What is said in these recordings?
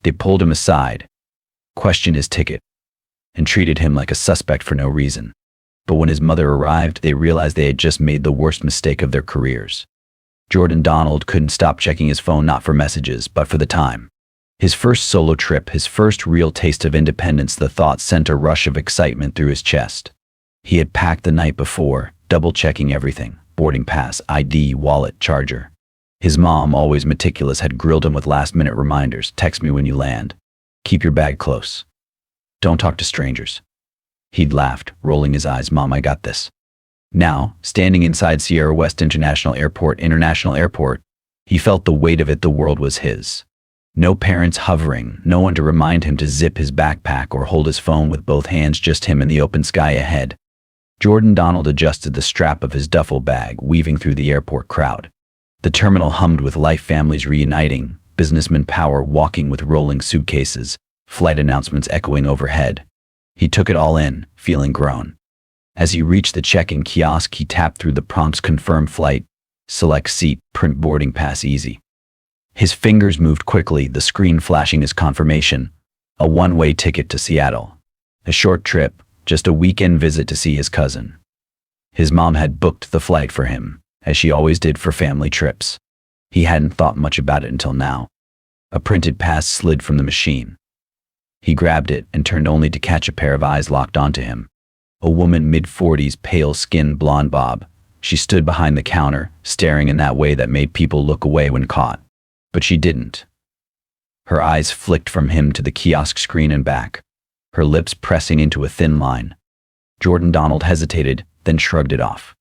They pulled him aside, questioned his ticket, and treated him like a suspect for no reason. But when his mother arrived, they realized they had just made the worst mistake of their careers. Jordan Donald couldn't stop checking his phone, not for messages, but for the time. His first solo trip, his first real taste of independence. The thought sent a rush of excitement through his chest. He had packed the night before, double-checking everything: boarding pass, ID, wallet, charger. His mom, always meticulous, had grilled him with last-minute reminders: text me when you land. Keep your bag close. Don't talk to strangers. He'd laughed, rolling his eyes. Mom, I got this. Now, standing inside Sierra West International Airport, he felt the weight of it. The world was his. No parents hovering, no one to remind him to zip his backpack or hold his phone with both hands, just him and the open sky ahead. Jordan Donald adjusted the strap of his duffel bag, weaving through the airport crowd. The terminal hummed with life, families reuniting, businessman power walking with rolling suitcases, flight announcements echoing overhead. He took it all in, feeling grown. As he reached the check-in kiosk, he tapped through the prompts: confirm flight, select seat, print boarding pass, easy. His fingers moved quickly, the screen flashing his confirmation: a one-way ticket to Seattle. A short trip, just a weekend visit to see his cousin. His mom had booked the flight for him, as she always did for family trips. He hadn't thought much about it until now. A printed pass slid from the machine. He grabbed it and turned only to catch a pair of eyes locked onto him. A woman, mid-40s, pale skin, blonde bob. She stood behind the counter, staring in that way that made people look away when caught. But she didn't. Her eyes flicked from him to the kiosk screen and back, her lips pressing into a thin line. Jordan Donald hesitated, then shrugged it off.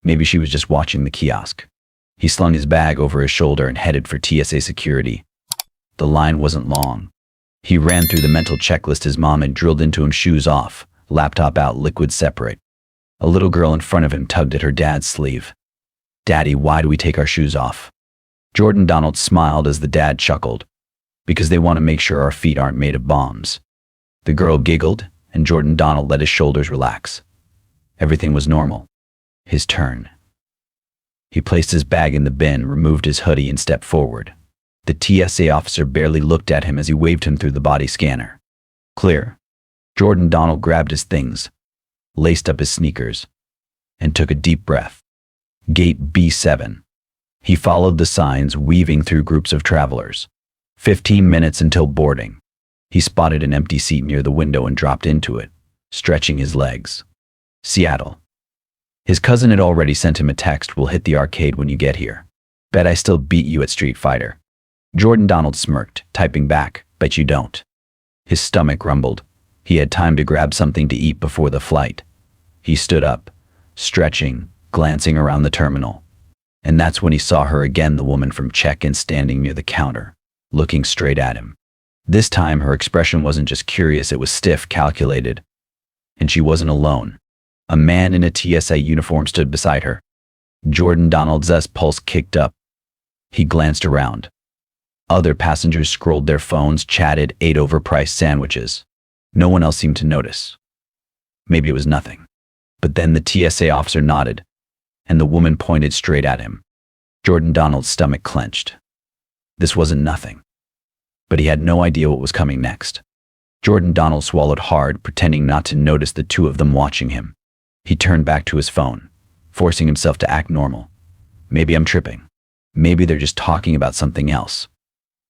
Maybe she was just watching the kiosk. He slung his bag over his shoulder and headed for TSA security. The line wasn't long. He ran through the mental checklist his mom had drilled into him: shoes off, laptop out, liquid separate. A little girl in front of him tugged at her dad's sleeve. Daddy, why do we take our shoes off? Jordan Donald smiled as the dad chuckled. Because they want to make sure our feet aren't made of bombs. The girl giggled, and Jordan Donald let his shoulders relax. Everything was normal. His turn. He placed his bag in the bin, removed his hoodie, and stepped forward. The TSA officer barely looked at him as he waved him through the body scanner. Clear. Jordan Donald grabbed his things, laced up his sneakers, and took a deep breath. Gate B7. He followed the signs, weaving through groups of travelers. 15 minutes until boarding. He spotted an empty seat near the window and dropped into it, stretching his legs. Seattle. His cousin had already sent him a text: we'll hit the arcade when you get here. Bet I still beat you at Street Fighter. Jordan Donald smirked, typing back: bet you don't. His stomach rumbled. He had time to grab something to eat before the flight. He stood up, stretching, glancing around the terminal. And that's when he saw her again, the woman from check-in, standing near the counter, looking straight at him. This time her expression wasn't just curious, it was stiff, calculated. And she wasn't alone. A man in a TSA uniform stood beside her. Jordan Donald's pulse kicked up. He glanced around. Other passengers scrolled their phones, chatted, ate overpriced sandwiches. No one else seemed to notice. Maybe it was nothing. But then the TSA officer nodded, and the woman pointed straight at him. Jordan Donald's stomach clenched. This wasn't nothing. But he had no idea what was coming next. Jordan Donald swallowed hard, pretending not to notice the two of them watching him. He turned back to his phone, forcing himself to act normal. Maybe I'm tripping. Maybe they're just talking about something else.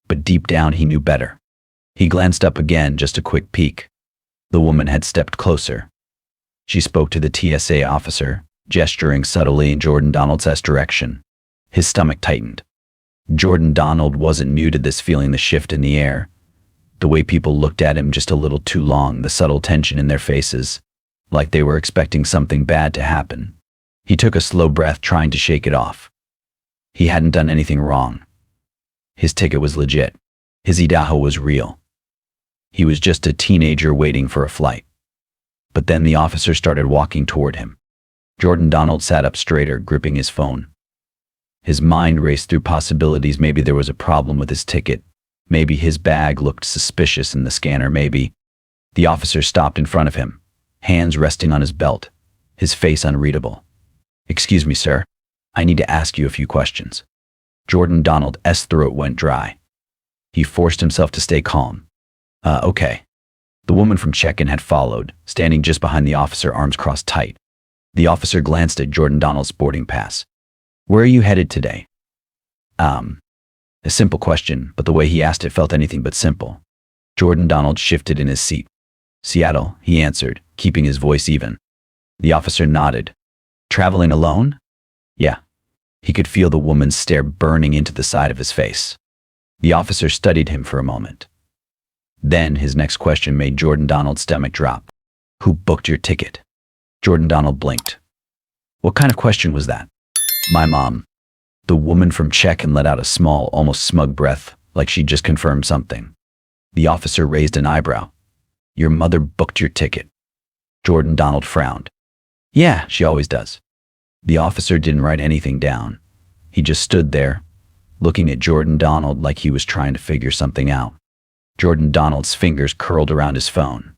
But deep down he knew better. He glanced up again, just a quick peek. The woman had stepped closer. She spoke to the TSA officer, gesturing subtly in Jordan Donald's direction. His stomach tightened. Jordan Donald wasn't new to this feeling, the shift in the air. The way people looked at him just a little too long, the subtle tension in their faces, like they were expecting something bad to happen. He took a slow breath, trying to shake it off. He hadn't done anything wrong. His ticket was legit. His Idaho was real. He was just a teenager waiting for a flight. But then the officer started walking toward him. Jordan Donald sat up straighter, gripping his phone. His mind raced through possibilities. Maybe there was a problem with his ticket. Maybe his bag looked suspicious in the scanner. Maybe. The officer stopped in front of him, hands resting on his belt, his face unreadable. Excuse me, sir. I need to ask you a few questions. Jordan Donald's throat went dry. He forced himself to stay calm. Okay. The woman from check-in had followed, standing just behind the officer, arms crossed tight. The officer glanced at Jordan Donald's boarding pass. Where are you headed today? A simple question, but the way he asked it felt anything but simple. Jordan Donald shifted in his seat. Seattle, he answered, keeping his voice even. The officer nodded. Traveling alone? Yeah. He could feel the woman's stare burning into the side of his face. The officer studied him for a moment. Then his next question made Jordan Donald's stomach drop. Who booked your ticket? Jordan Donald blinked. What kind of question was that? My mom. The woman from check-in let out a small, almost smug breath, like she'd just confirmed something. The officer raised an eyebrow. Your mother booked your ticket. Jordan Donald frowned. Yeah, she always does. The officer didn't write anything down. He just stood there, looking at Jordan Donald like he was trying to figure something out. Jordan Donald's fingers curled around his phone.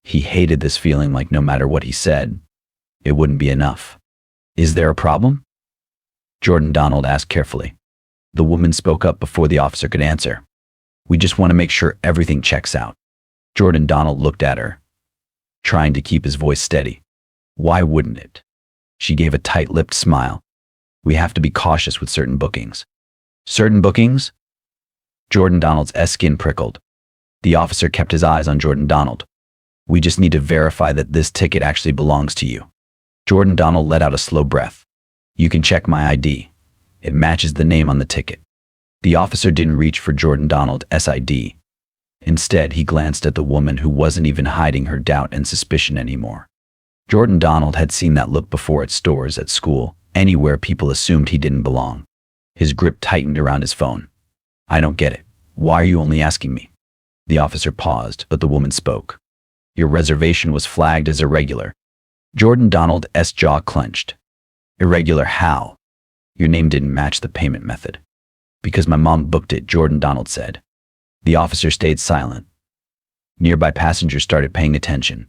He hated this feeling like no matter what he said, it wouldn't be enough. Is there a problem? Jordan Donald asked carefully. The woman spoke up before the officer could answer. We just want to make sure everything checks out. Jordan Donald looked at her, trying to keep his voice steady. Why wouldn't it? She gave a tight-lipped smile. We have to be cautious with certain bookings. Certain bookings? Jordan Donald's skin prickled. The officer kept his eyes on Jordan Donald. We just need to verify that this ticket actually belongs to you. Jordan Donald let out a slow breath. You can check my ID. It matches the name on the ticket. The officer didn't reach for Jordan Donald's ID. Instead, he glanced at the woman who wasn't even hiding her doubt and suspicion anymore. Jordan Donald had seen that look before at stores, at school, anywhere people assumed he didn't belong. His grip tightened around his phone. I don't get it. Why are you only asking me? The officer paused, but the woman spoke. Your reservation was flagged as irregular. Jordan Donald's jaw clenched. Irregular how? Your name didn't match the payment method. Because my mom booked it, Jordan Donald said. The officer stayed silent. Nearby passengers started paying attention.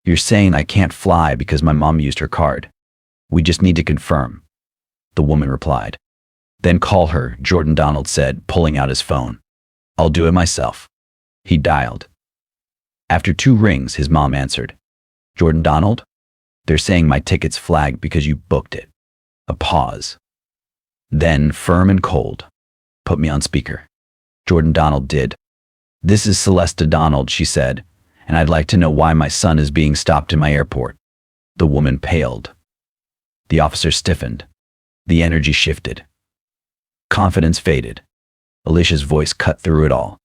You're saying I can't fly because my mom used her card. We just need to confirm. The woman replied. Then call her, Jordan Donald said, pulling out his phone. I'll do it myself. He dialed. After 2 rings, his mom answered. Jordan Donald? They're saying my ticket's flagged because you booked it. A pause. Then, firm and cold. Put me on speaker. Jordan Donald did. This is Celesta Donald, she said, and I'd like to know why my son is being stopped in my airport. The woman paled. The officer stiffened. The energy shifted. Confidence faded. Alicia's voice cut through it all.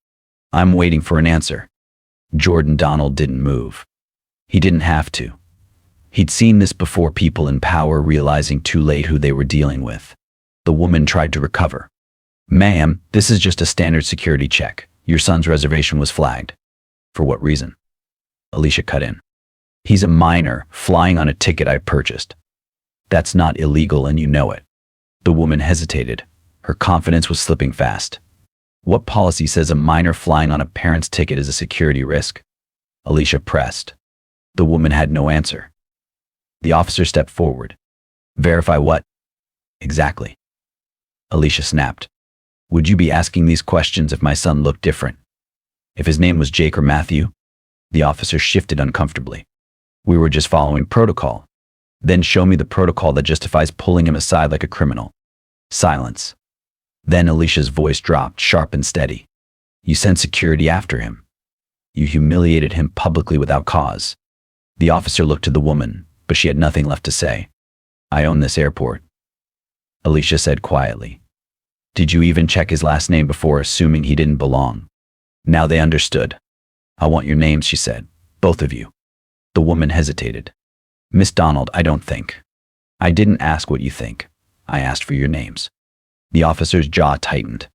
I'm waiting for an answer. Jordan Donald didn't move. He didn't have to. He'd seen this before, people in power realizing too late who they were dealing with. The woman tried to recover. Ma'am, this is just a standard security check. Your son's reservation was flagged. For what reason? Alicia cut in. He's a minor, flying on a ticket I purchased. That's not illegal and you know it. The woman hesitated. Her confidence was slipping fast. What policy says a minor flying on a parent's ticket is a security risk? Alicia pressed. The woman had no answer. The officer stepped forward. Verify what? Exactly. Alicia snapped. Would you be asking these questions if my son looked different? If his name was Jake or Matthew? The officer shifted uncomfortably. We were just following protocol. Then show me the protocol that justifies pulling him aside like a criminal. Silence. Then Alicia's voice dropped, sharp and steady. You sent security after him. You humiliated him publicly without cause. The officer looked to the woman, but she had nothing left to say. I own this airport. Alicia said quietly. Did you even check his last name before assuming he didn't belong? Now they understood. I want your names, she said. Both of you. The woman hesitated. Miss Donald, I don't think. I didn't ask what you think. I asked for your names. The officer's jaw tightened.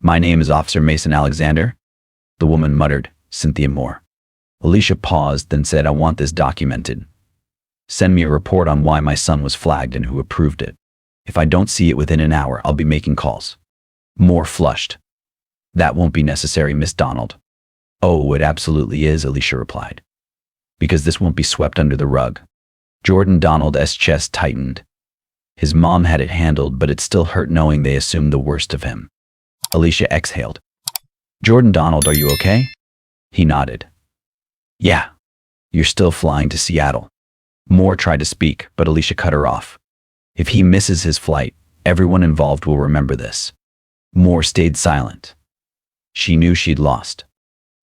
My name is Officer Mason Alexander. The woman muttered, Cynthia Moore. Alicia paused, then said, I want this documented. Send me a report on why my son was flagged and who approved it. If I don't see it within an hour, I'll be making calls. Moore flushed. That won't be necessary, Miss Donald. Oh, it absolutely is, Alicia replied. Because this won't be swept under the rug. Jordan Donald's chest tightened. His mom had it handled, but it still hurt knowing they assumed the worst of him. Alicia exhaled. Jordan Donald, are you okay? He nodded. Yeah. You're still flying to Seattle. Moore tried to speak, but Alicia cut her off. If he misses his flight, everyone involved will remember this. Moore stayed silent. She knew she'd lost.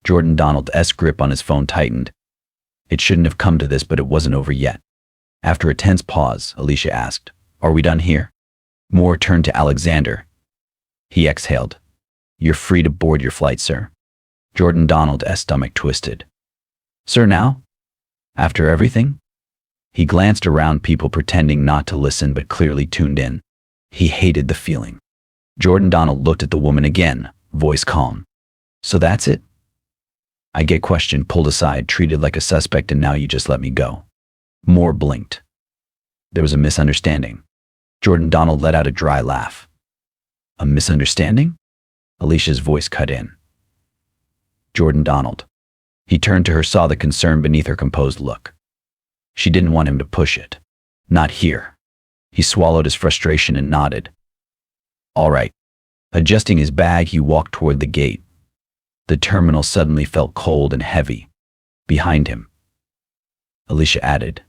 Jordan Donald's grip on his phone tightened. It shouldn't have come to this, but it wasn't over yet. After a tense pause, Alicia asked, "Are we done here?" Moore turned to Alexander. He exhaled. "You're free to board your flight, sir." Jordan Donald's stomach twisted. "Sir, now? After everything?" He glanced around, people pretending not to listen but clearly tuned in. He hated the feeling. Jordan Donald looked at the woman again, voice calm. "So that's it? I get questioned, pulled aside, treated like a suspect, and now you just let me go." Moore blinked. There was a misunderstanding. Jordan Donald let out a dry laugh. "A misunderstanding?" Alicia's voice cut in. Jordan Donald. He turned to her, saw the concern beneath her composed look. She didn't want him to push it. Not here. He swallowed his frustration and nodded. All right. Adjusting his bag, he walked toward the gate. The terminal suddenly felt cold and heavy. Behind him, Alicia added,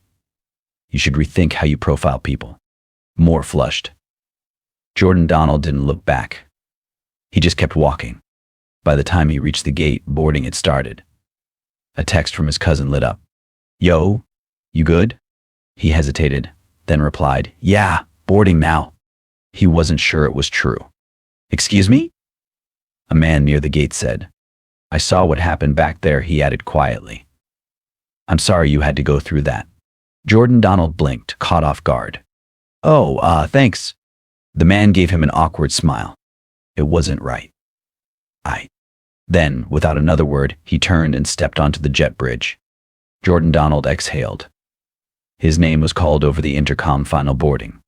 "You should rethink how you profile people." Moore flushed. Jordan Donald didn't look back. He just kept walking. By the time he reached the gate, boarding had started. A text from his cousin lit up. "Yo, you good?" He hesitated, then replied, "Yeah, boarding now." He wasn't sure it was true. "Excuse me?" A man near the gate said. "I saw what happened back there," he added quietly. "I'm sorry you had to go through that." Jordan Donald blinked, caught off guard. "Oh, thanks." The man gave him an awkward smile. It wasn't right. Then, without another word, he turned and stepped onto the jet bridge. Jordan Donald exhaled. His name was called over the intercom. Final boarding.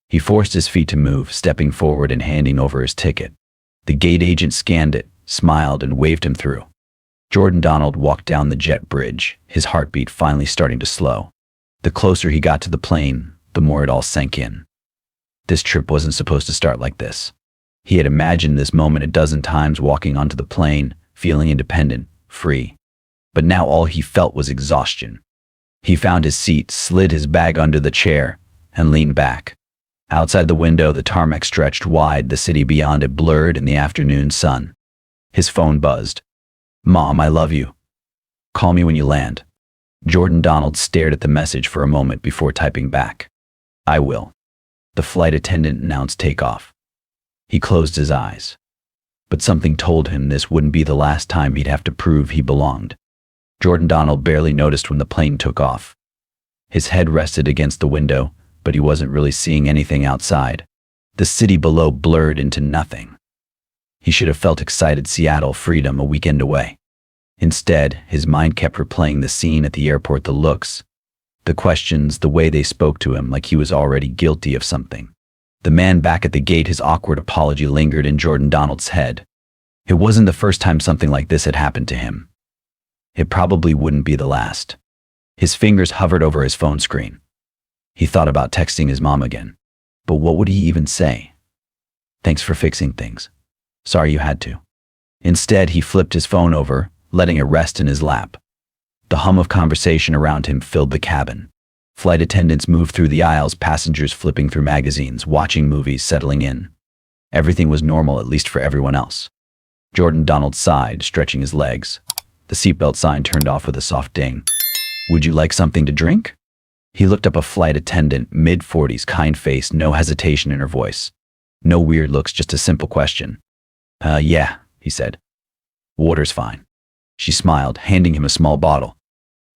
He forced his feet to move, stepping forward and handing over his ticket. The gate agent scanned it, smiled, and waved him through. Jordan Donald walked down the jet bridge, his heartbeat finally starting to slow. The closer he got to the plane, the more it all sank in. This trip wasn't supposed to start like this. He had imagined this moment a dozen times, walking onto the plane, feeling independent, free. But now all he felt was exhaustion. He found his seat, slid his bag under the chair, and leaned back. Outside the window, the tarmac stretched wide, the city beyond it blurred in the afternoon sun. His phone buzzed. "Mom, I love you. Call me when you land." Jordan Donald stared at the message for a moment before typing back, "I will." The flight attendant announced takeoff. He closed his eyes. But something told him this wouldn't be the last time he'd have to prove he belonged. Jordan Donald barely noticed when the plane took off. His head rested against the window, but he wasn't really seeing anything outside. The city below blurred into nothing. He should have felt excited, Seattle, freedom, a weekend away. Instead, his mind kept replaying the scene at the airport, the looks, the questions, the way they spoke to him like he was already guilty of something. The man back at the gate, his awkward apology lingered in Jordan Donald's head. It wasn't the first time something like this had happened to him. It probably wouldn't be the last. His fingers hovered over his phone screen. He thought about texting his mom again. But what would he even say? "Thanks for fixing things. Sorry you had to." Instead, he flipped his phone over, letting it rest in his lap. The hum of conversation around him filled the cabin. Flight attendants moved through the aisles, passengers flipping through magazines, watching movies, settling in. Everything was normal, at least for everyone else. Jordan Donald sighed, stretching his legs. The seatbelt sign turned off with a soft ding. "Would you like something to drink?" He looked up. A flight attendant, mid-40s, kind face, no hesitation in her voice. No weird looks, just a simple question. Yeah, he said. "Water's fine." She smiled, handing him a small bottle.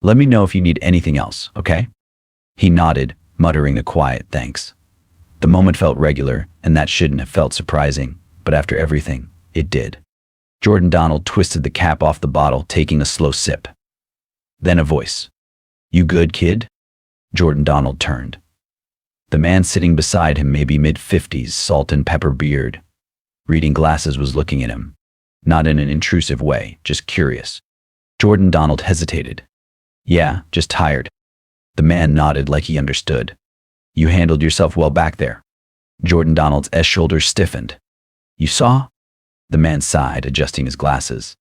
"Let me know if you need anything else, okay?" He nodded, muttering a quiet thanks. The moment felt regular, and that shouldn't have felt surprising, but after everything, it did. Jordan Donald twisted the cap off the bottle, taking a slow sip. Then a voice. "You good, kid?" Jordan Donald turned. The man sitting beside him, maybe mid-50s, salt and pepper beard, reading glasses, was looking at him. Not in an intrusive way, just curious. Jordan Donald hesitated. "Yeah, just tired." The man nodded like he understood. "You handled yourself well back there." Jordan Donald's shoulders stiffened. "You saw?" The man sighed, adjusting his glasses.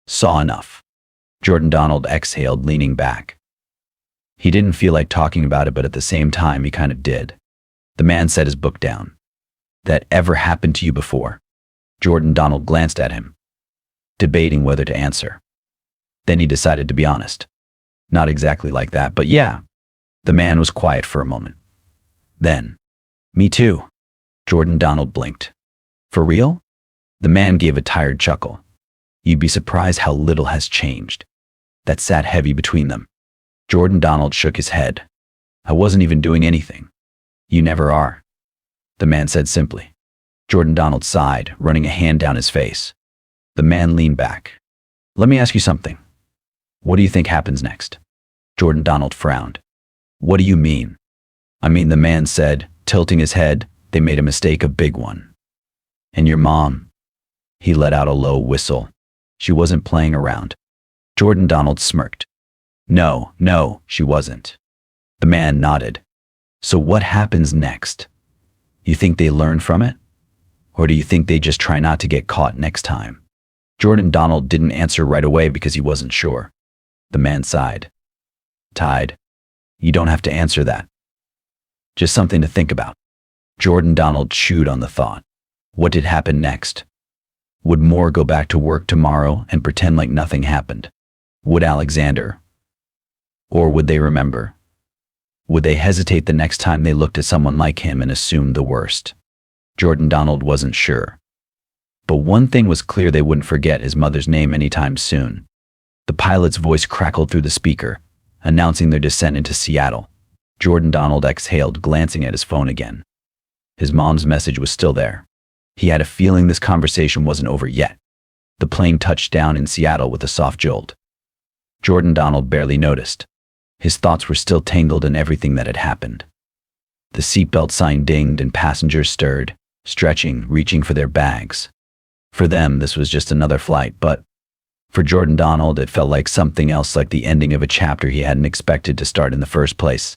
Saw enough. Jordan Donald exhaled, leaning back. He didn't feel like talking about it, but at the same time, he kind of did. The man set his book down. That ever happened to you before? Jordan Donald glanced at him, debating whether to answer. Then he decided to be honest. Not exactly like that, but yeah. The man was quiet for a moment. Then, me too. Jordan Donald blinked. For real? The man gave a tired chuckle. You'd be surprised how little has changed. That sat heavy between them. Jordan Donald shook his head. I wasn't even doing anything. You never are. The man said simply. Jordan Donald sighed, running a hand down his face. The man leaned back. Let me ask you something. What do you think happens next? Jordan Donald frowned. What do you mean? I mean, the man said, tilting his head, they made a mistake, a big one. And your mom? He let out a low whistle. She wasn't playing around. Jordan Donald smirked. No, she wasn't. The man nodded. So what happens next? You think they learn from it? Or do you think they just try not to get caught next time? Jordan Donald didn't answer right away because he wasn't sure. The man sighed. Tied. You don't have to answer that. Just something to think about. Jordan Donald chewed on the thought. What did happen next? Would Moore go back to work tomorrow and pretend like nothing happened? Would Alexander? Or would they remember? Would they hesitate the next time they looked at someone like him and assumed the worst? Jordan Donald wasn't sure. But one thing was clear, they wouldn't forget his mother's name anytime soon. The pilot's voice crackled through the speaker, announcing their descent into Seattle. Jordan Donald exhaled, glancing at his phone again. His mom's message was still there. He had a feeling this conversation wasn't over yet. The plane touched down in Seattle with a soft jolt. Jordan Donald barely noticed. His thoughts were still tangled in everything that had happened. The seatbelt sign dinged and passengers stirred, stretching, reaching for their bags. For them, this was just another flight, but for Jordan Donald, it felt like something else, like the ending of a chapter he hadn't expected to start in the first place.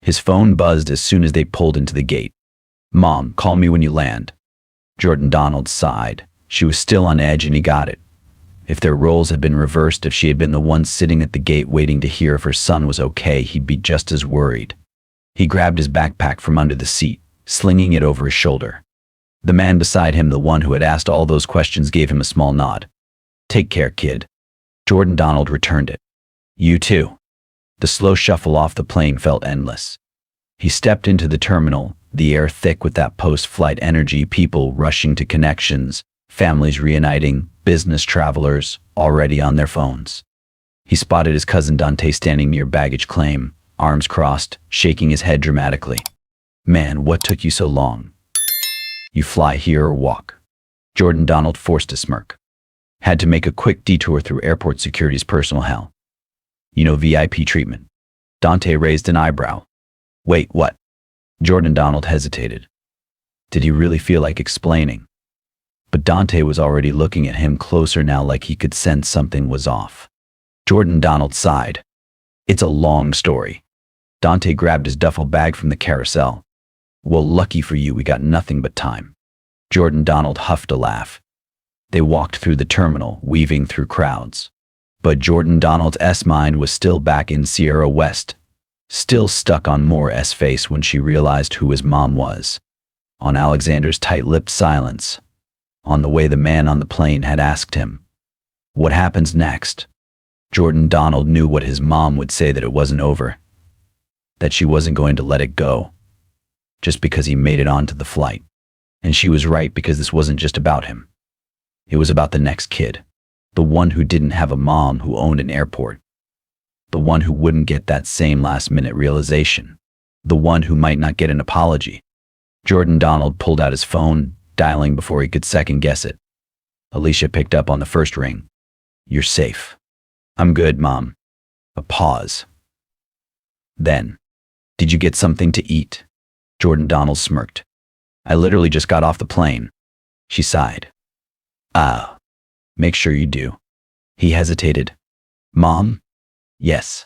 His phone buzzed as soon as they pulled into the gate. Mom, call me when you land. Jordan Donald sighed. She was still on edge, and he got it. If their roles had been reversed, if she had been the one sitting at the gate waiting to hear if her son was okay, he'd be just as worried. He grabbed his backpack from under the seat, slinging it over his shoulder. The man beside him, the one who had asked all those questions, gave him a small nod. Take care, kid. Jordan Donald returned it. You too. The slow shuffle off the plane felt endless. He stepped into the terminal, the air thick with that post-flight energy, people rushing to connections, families reuniting, business travelers already on their phones. He spotted his cousin Dante standing near baggage claim, arms crossed, shaking his head dramatically. Man, what took you so long? You fly here or walk? Jordan Donald forced a smirk. Had to make a quick detour through airport security's personal hell. You know, VIP treatment. Dante raised an eyebrow. Wait, what? Jordan Donald hesitated. Did he really feel like explaining? But Dante was already looking at him closer now, like he could sense something was off. Jordan Donald sighed. It's a long story. Dante grabbed his duffel bag from the carousel. Well, lucky for you, we got nothing but time. Jordan Donald huffed a laugh. They walked through the terminal, weaving through crowds. But Jordan Donald's mind was still back in Sierra West, still stuck on Moore's face when she realized who his mom was, on Alexander's tight-lipped silence, on the way the man on the plane had asked him, what happens next? Jordan Donald knew what his mom would say, that it wasn't over, that she wasn't going to let it go, just because he made it onto the flight. And she was right, because this wasn't just about him. It was about the next kid, the one who didn't have a mom who owned an airport, the one who wouldn't get that same last-minute realization, the one who might not get an apology. Jordan Donald pulled out his phone, dialing before he could second-guess it. Alicia picked up on the first ring. You're safe. I'm good, Mom. A pause. Then, did you get something to eat? Jordan Donald smirked. I literally just got off the plane. She sighed. Ah, make sure you do. He hesitated. Mom? Yes.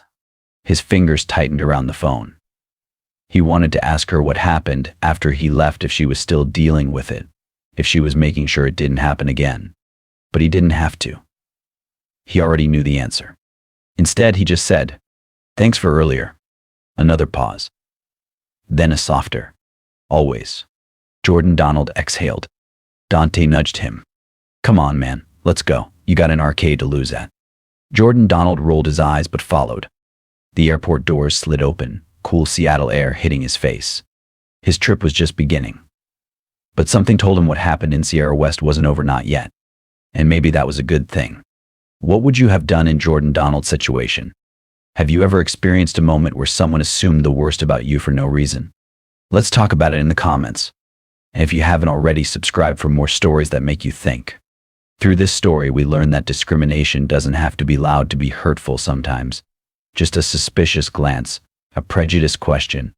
His fingers tightened around the phone. He wanted to ask her what happened after he left, if she was still dealing with it, if she was making sure it didn't happen again. But he didn't have to. He already knew the answer. Instead, he just said, "Thanks for earlier." Another pause. Then a softer, "Always." Jordan Donald exhaled. Dante nudged him. "Come on, man, let's go. You got an arcade to lose at." Jordan Donald rolled his eyes but followed. The airport doors slid open, cool Seattle air hitting his face. His trip was just beginning. But something told him what happened in Sierra West wasn't over, not yet. And maybe that was a good thing. What would you have done in Jordan Donald's situation? Have you ever experienced a moment where someone assumed the worst about you for no reason? Let's talk about it in the comments. And if you haven't already, subscribe for more stories that make you think. Through this story, we learn that discrimination doesn't have to be loud to be hurtful sometimes. Just a suspicious glance, a prejudiced question,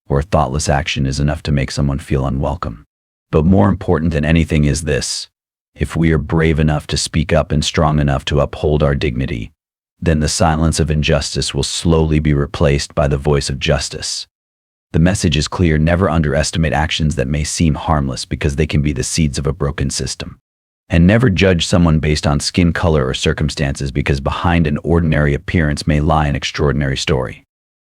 or a thoughtless action is enough to make someone feel unwelcome. But more important than anything is this: if we are brave enough to speak up and strong enough to uphold our dignity, then the silence of injustice will slowly be replaced by the voice of justice. The message is clear: never underestimate actions that may seem harmless because they can be the seeds of a broken system. And never judge someone based on skin color or circumstances, because behind an ordinary appearance may lie an extraordinary story.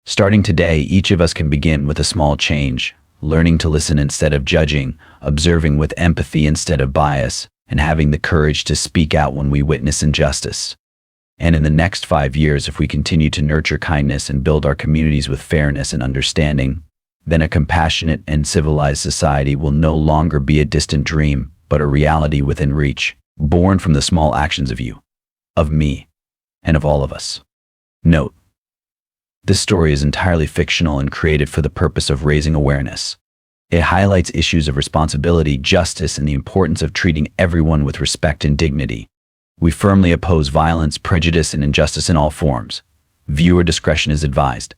Starting today, each of us can begin with a small change, learning to listen instead of judging, observing with empathy instead of bias, and having the courage to speak out when we witness injustice. And in the next 5 years, if we continue to nurture kindness and build our communities with fairness and understanding, then a compassionate and civilized society will no longer be a distant dream, but a reality within reach, born from the small actions of you, of me, and of all of us. Note: this story is entirely fictional and created for the purpose of raising awareness. It highlights issues of responsibility, justice, and the importance of treating everyone with respect and dignity. We firmly oppose violence, prejudice, and injustice in all forms. Viewer discretion is advised.